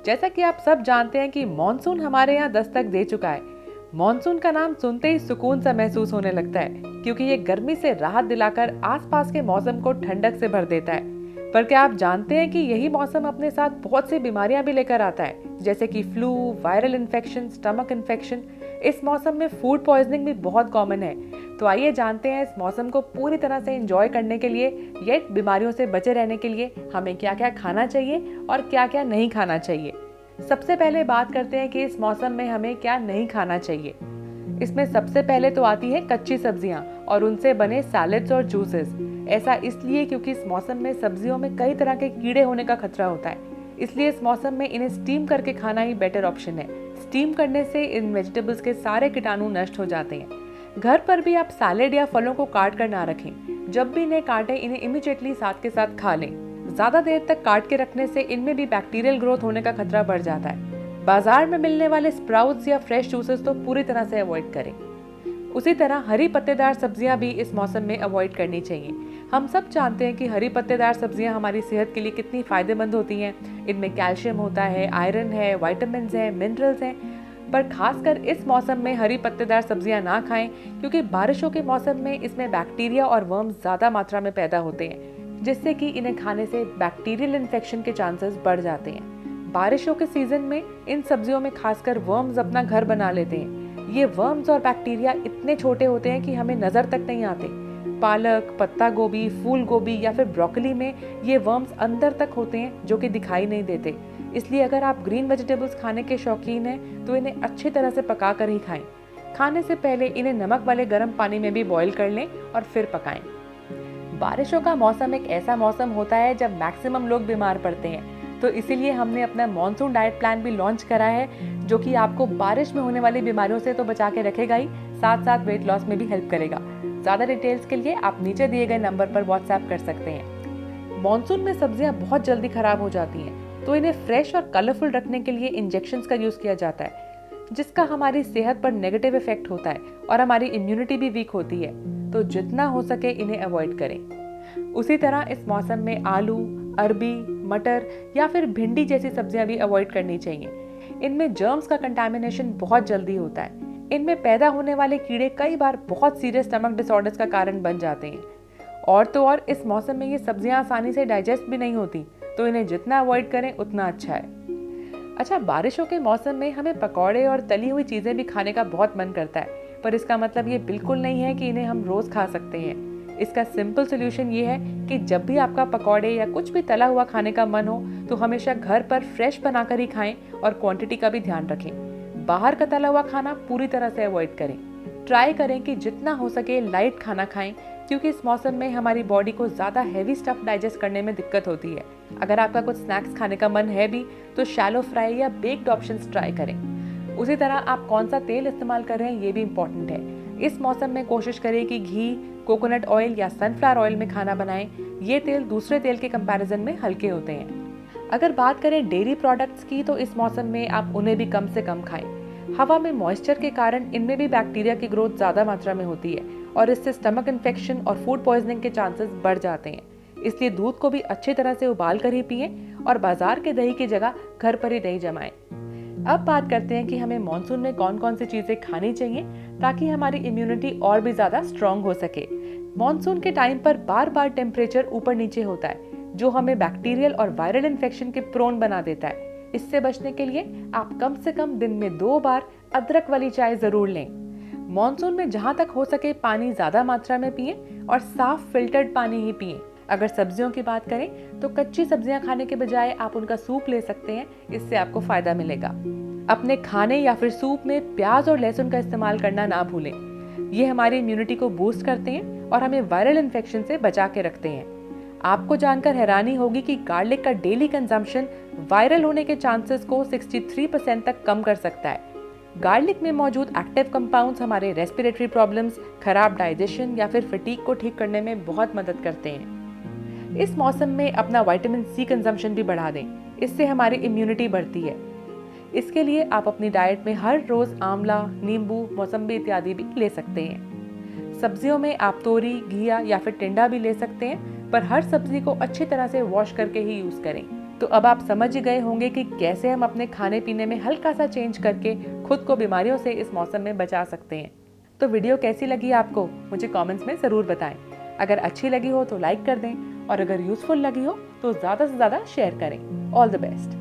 जैसा कि आप सब जानते हैं कि मॉनसून हमारे यहाँ दस्तक दे चुका है। मॉनसून का नाम सुनते ही सुकून सा महसूस होने लगता है, क्योंकि ये गर्मी से राहत दिलाकर आसपास के मौसम को ठंडक से भर देता है। पर क्या आप जानते हैं कि यही मौसम अपने साथ बहुत सी बीमारियां भी लेकर आता है, जैसे कि flu, viral infection, stomach infection. इस मौसम में फूड पॉइजनिंग भी बहुत कॉमन है। तो आइए जानते हैं इस मौसम को पूरी तरह से एंजॉय करने के लिए या बीमारियों से बचे रहने के लिए हमें क्या क्या खाना चाहिए और क्या क्या नहीं खाना चाहिए। सबसे पहले बात करते हैं कि इस मौसम में हमें क्या नहीं खाना चाहिए। इसमें सबसे पहले तो आती है कच्ची सब्जियां और उनसे बने सैलेड्स और जूसेस। ऐसा इसलिए क्योंकि इस मौसम में सब्जियों में कई तरह के कीड़े होने का खतरा होता है, इसलिए इस मौसम में इन्हें स्टीम करके खाना ही बेटर ऑप्शन है। स्टीम करने से इन वेजिटेबल्स के सारे कीटाणु नष्ट हो जाते हैं। घर पर भी आप सैलेड या फलों को काट कर ना रखें। जब भी इन्हें काटें, इन्हें इमीडिएटली साथ के साथ खा लें। ज्यादा देर तक काट के रखने से इनमें भी बैक्टीरियल ग्रोथ होने का खतरा बढ़ जाता है। बाजार में मिलने वाले स्प्राउट्स या फ्रेश जूसेस तो पूरी तरह से अवॉइड करें। उसी तरह हरी पत्तेदार सब्जियां भी इस मौसम में अवॉइड करनी चाहिए। हम सब जानते हैं कि हरी पत्तेदार सब्जियां हमारी सेहत के लिए कितनी फायदेमंद होती हैं। इनमें कैल्शियम होता है, आयरन है, विटामिन हैं, मिनरल्स हैं। पर खासकर इस मौसम में हरी पत्तेदार सब्जियां ना खाएं, क्योंकि बारिशों के मौसम में इसमें बैक्टीरिया और वर्म्स ज्यादा मात्रा में पैदा होते हैं, जिससे कि इन्हें खाने से बैक्टीरियल इन्फेक्शन के चांसेस बढ़ जाते हैं। बारिशों के सीजन में इन सब्जियों में खासकर वर्म्स अपना घर बना लेते हैं। ये वर्म्स और बैक्टीरिया इतने छोटे होते हैं कि हमें नजर तक नहीं आते। पालक, पत्ता गोभी, फूल गोभी या फिर ब्रोकली में ये वर्म्स अंदर तक होते हैं, जो कि दिखाई नहीं देते। इसलिए अगर आप ग्रीन वेजिटेबल्स खाने के शौकीन हैं तो इन्हें अच्छी तरह से पका कर ही खाएं। खाने से पहले इन्हें नमक वाले गर्म पानी में भी बॉईल कर लें और फिर पकाएं। बारिशों का मौसम एक ऐसा मौसम होता है जब मैक्सिमम लोग बीमार पड़ते हैं, तो इसीलिए हमने अपना मॉनसून डाइट प्लान भी लॉन्च करा है, जो कि आपको बारिश में होने वाली बीमारियों से तो बचा के रखेगा ही, साथ साथ वेट लॉस में भी हेल्प करेगा। ज्यादा डिटेल्स के लिए आप नीचे दिए गए नंबर पर व्हाट्सएप कर सकते हैं। मॉनसून में सब्जियां बहुत जल्दी खराब हो जाती हैं, तो इन्हें फ्रेश और कलरफुल रखने के लिए इंजेक्शंस का यूज किया जाता है, जिसका हमारी सेहत पर नेगेटिव इफेक्ट होता है और हमारी इम्यूनिटी भी वीक होती है। तो जितना हो सके इन्हें अवॉइड करें। उसी तरह इस मौसम में आलू, अरबी, मटर या फिर भिंडी जैसी सब्जियां भी अवॉइड करनी चाहिए। इनमें जर्म्स का कंटामिनेशन बहुत जल्दी होता है। इनमें पैदा होने वाले कीड़े कई बार बहुत सीरियस स्टमक डिसऑर्डर्स का कारण बन जाते हैं। और तो और इस मौसम में ये सब्जियां आसानी से डाइजेस्ट भी नहीं होती, तो इन्हें जितना अवॉइड करें उतना अच्छा है। अच्छा, बारिशों के मौसम में हमें पकौड़े और तली हुई चीजें भी खाने का बहुत मन करता है, पर इसका मतलब ये बिल्कुल नहीं है कि इन्हें हम रोज खा सकते हैं। इसका सिंपल सोल्यूशन ये है कि जब भी आपका पकौड़े या कुछ भी तला हुआ खाने का मन हो, तो हमेशा घर पर फ्रेश बनाकर ही खाएं और क्वांटिटी का भी ध्यान रखें। बाहर का तला हुआ खाना पूरी तरह से अवॉइड करें। ट्राई करें कि जितना हो सके लाइट खाना खाएं, क्योंकि इस मौसम में हमारी बॉडी को ज़्यादा हैवी स्टफ डाइजेस्ट करने में दिक्कत होती है। अगर आपका कुछ स्नैक्स खाने का मन है भी, तो शैलो फ्राई या बेक्ड ऑप्शंस ट्राई करें। उसी तरह आप कौन सा तेल इस्तेमाल कर रहे हैं ये भी इम्पोर्टेंट है। इस मौसम में कोशिश करें कि घी, कोकोनट ऑयल या सनफ्लावर ऑयल में खाना बनाएं। ये तेल दूसरे तेल के कंपैरिजन में हल्के होते हैं। अगर बात करें डेयरी प्रोडक्ट्स की, तो इस मौसम में आप उन्हें भी कम से कम खाएं। हवा में मॉइस्चर के कारण इनमें भी बैक्टीरिया की ग्रोथ ज़्यादा मात्रा में होती है और इससे स्टमक इन्फेक्शन और फूड पॉइजनिंग के चांसेस बढ़ जाते हैं। इसलिए दूध को भी अच्छी तरह से उबाल कर ही पिएं और बाजार के दही की जगह घर पर ही दही जमाएं। अब बात करते हैं कि हमें मॉनसून में कौन कौन सी चीजें खानी चाहिए ताकि हमारी इम्यूनिटी और भी ज्यादा स्ट्रांग हो सके। मॉनसून के टाइम पर बार बार टेम्परेचर ऊपर नीचे होता है, जो हमें बैक्टीरियल और वायरल इन्फेक्शन के प्रोन बना देता है। इससे बचने के लिए आप कम से कम दिन में 2 बार अदरक वाली चाय जरूर लें। मॉनसून में जहां तक हो सके पानी ज्यादा मात्रा में पिएं और साफ फिल्टर्ड पानी ही पिएं। अगर सब्जियों की बात करें तो कच्ची सब्जियां खाने के बजाय आप उनका सूप ले सकते हैं, इससे आपको फायदा मिलेगा। अपने खाने या फिर सूप में प्याज और लहसुन का इस्तेमाल करना ना भूलें। ये हमारी इम्यूनिटी को बूस्ट करते हैं और हमें वायरल इन्फेक्शन से बचा के रखते हैं। आपको जानकर हैरानी होगी कि गार्लिक का डेली कंजम्पशन वायरल होने के चांसेस को 63% तक कम कर सकता है। गार्लिक में मौजूद एक्टिव कंपाउंड्स हमारे रेस्पिरेटरी प्रॉब्लम्स, खराब डाइजेशन या फिर फटीग को ठीक करने में बहुत मदद करते हैं। इस मौसम में अपना विटामिन सी कंजम्पशन भी बढ़ा दें, इससे हमारी इम्यूनिटी बढ़ती है। इसके लिए आप अपनी डाइट में हर रोज आंवला, नींबू, मौसम्बी इत्यादि भी ले सकते हैं। सब्जियों में आप तोरी, घिया या फिर टिंडा भी ले सकते हैं, पर हर सब्जी को अच्छी तरह से वॉश करके ही यूज करें। तो अब आप समझ ही गए होंगे कि कैसे हम अपने खाने पीने में हल्का सा चेंज करके खुद को बीमारियों से इस मौसम में बचा सकते हैं। तो वीडियो कैसी लगी आपको, मुझे कमेंट्स में ज़रूर बताएं। अगर अच्छी लगी हो तो लाइक कर दें और अगर यूज़फुल लगी हो तो ज़्यादा से ज़्यादा शेयर करें। All the best.